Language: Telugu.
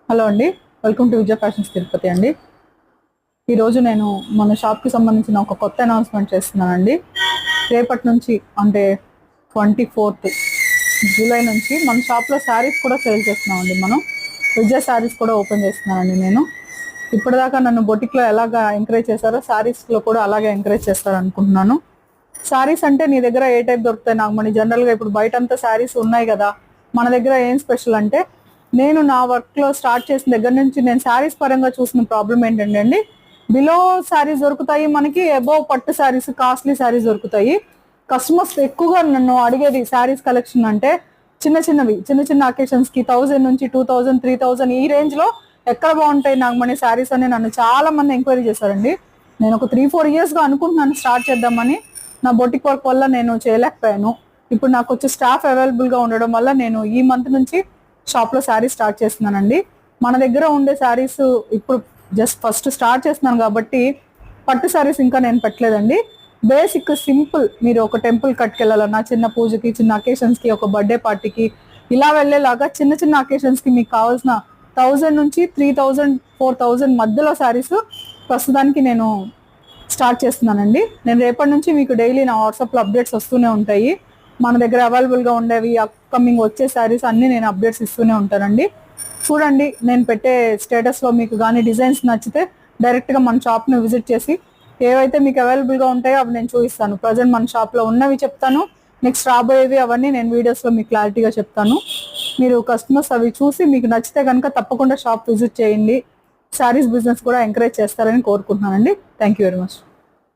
హలో అండి, welcome to Vijaya fashions Tirupati అండి. ఈరోజు నేను మన షాప్కి సంబంధించిన ఒక కొత్త అనౌన్స్మెంట్ చేస్తున్నానండి. రేపటి నుంచి అంటే 24th జూలై నుంచి మన షాప్లో శారీస్ కూడా సేల్ చేస్తున్నామండి. మనం విజయ శారీస్ కూడా ఓపెన్ చేస్తున్నానండి. నేను ఇప్పటిదాకా నన్ను బొటిక్లో ఎలాగా ఎంకరేజ్ చేశారో శారీస్లో కూడా అలాగే ఎంకరేజ్ చేస్తారనుకుంటున్నాను. శారీస్ అంటే నీ దగ్గర ఏ టైప్ దొరుకుతాయి నాకు మన జనరల్గా ఇప్పుడు బయట అంతా శారీస్ ఉన్నాయి కదా, మన దగ్గర ఏం స్పెషల్ అంటే నేను నా వర్క్లో స్టార్ట్ చేసిన దగ్గర నుంచి నేను శారీస్ పరంగా చూసిన ప్రాబ్లం ఏంటంటే అండి, బిలో శారీస్ దొరుకుతాయి మనకి, అబోవ్ పట్టు శారీస్ కాస్ట్లీ శారీస్ దొరుకుతాయి. కస్టమర్స్ ఎక్కువగా నన్ను అడిగేది శారీస్ కలెక్షన్ అంటే చిన్న చిన్న అకేషన్స్కి 1000 నుంచి 2000 3000 ఈ రేంజ్లో ఎక్కడ బాగుంటాయి నాగమణి శారీస్ అని నన్ను చాలా మంది ఎంక్వైరీ చేశారండి. నేను ఒక 3-4 ఇయర్స్గా అనుకుంటున్నాను స్టార్ట్ చేద్దామని. నా బొటిక్ వర్క్ వల్ల నేను చేయలేకపోయాను. ఇప్పుడు నాకు వచ్చే స్టాఫ్ అవైలబుల్గా ఉండడం వల్ల నేను ఈ మంత్ నుంచి షాప్లో శారీస్ స్టార్ట్ చేస్తున్నానండి. మన దగ్గర ఉండే శారీస్ ఇప్పుడు జస్ట్ ఫస్ట్ స్టార్ట్ చేస్తున్నాను కాబట్టి పట్టు శారీస్ ఇంకా నేను పెట్టలేదండి. బేసిక్ సింపుల్, మీరు ఒక టెంపుల్ కట్టుకెళ్ళాలన్నా, చిన్న పూజకి, చిన్న అకేషన్స్కి, ఒక బర్త్డే పార్టీకి ఇలా వెళ్ళేలాగా చిన్న చిన్న అకేషన్స్కి మీకు కావాల్సిన 1000 నుంచి 3000 4000 మధ్యలో శారీస్ ప్రస్తుతానికి నేను స్టార్ట్ చేస్తున్నానండి. నేను రేపటి నుంచి మీకు డైలీ నా వాట్సాప్లో అప్డేట్స్ వస్తూనే ఉంటాయి. మన దగ్గర అవైలబుల్గా ఉండేవి, అప్కమింగ్ వచ్చే శారీస్ అన్నీ నేను అప్డేట్స్ ఇస్తూనే ఉంటానండి. చూడండి, నేను పెట్టే స్టేటస్లో మీకు కానీ డిజైన్స్ నచ్చితే డైరెక్ట్గా మన షాప్ని విజిట్ చేసి ఏవైతే మీకు అవైలబుల్గా ఉంటాయో అవి నేను చూపిస్తాను. ప్రజెంట్ మన షాప్లో ఉన్నవి చెప్తాను, నెక్స్ట్ రాబోయేవి అవన్నీ నేను వీడియోస్లో మీకు క్లారిటీగా చెప్తాను. మీరు కస్టమర్స్ అవి చూసి మీకు నచ్చితే కనుక తప్పకుండా షాప్ విజిట్ చేయండి. శారీస్ బిజినెస్ కూడా ఎంకరేజ్ చేస్తారని కోరుకుంటున్నానండి. Thank you very much.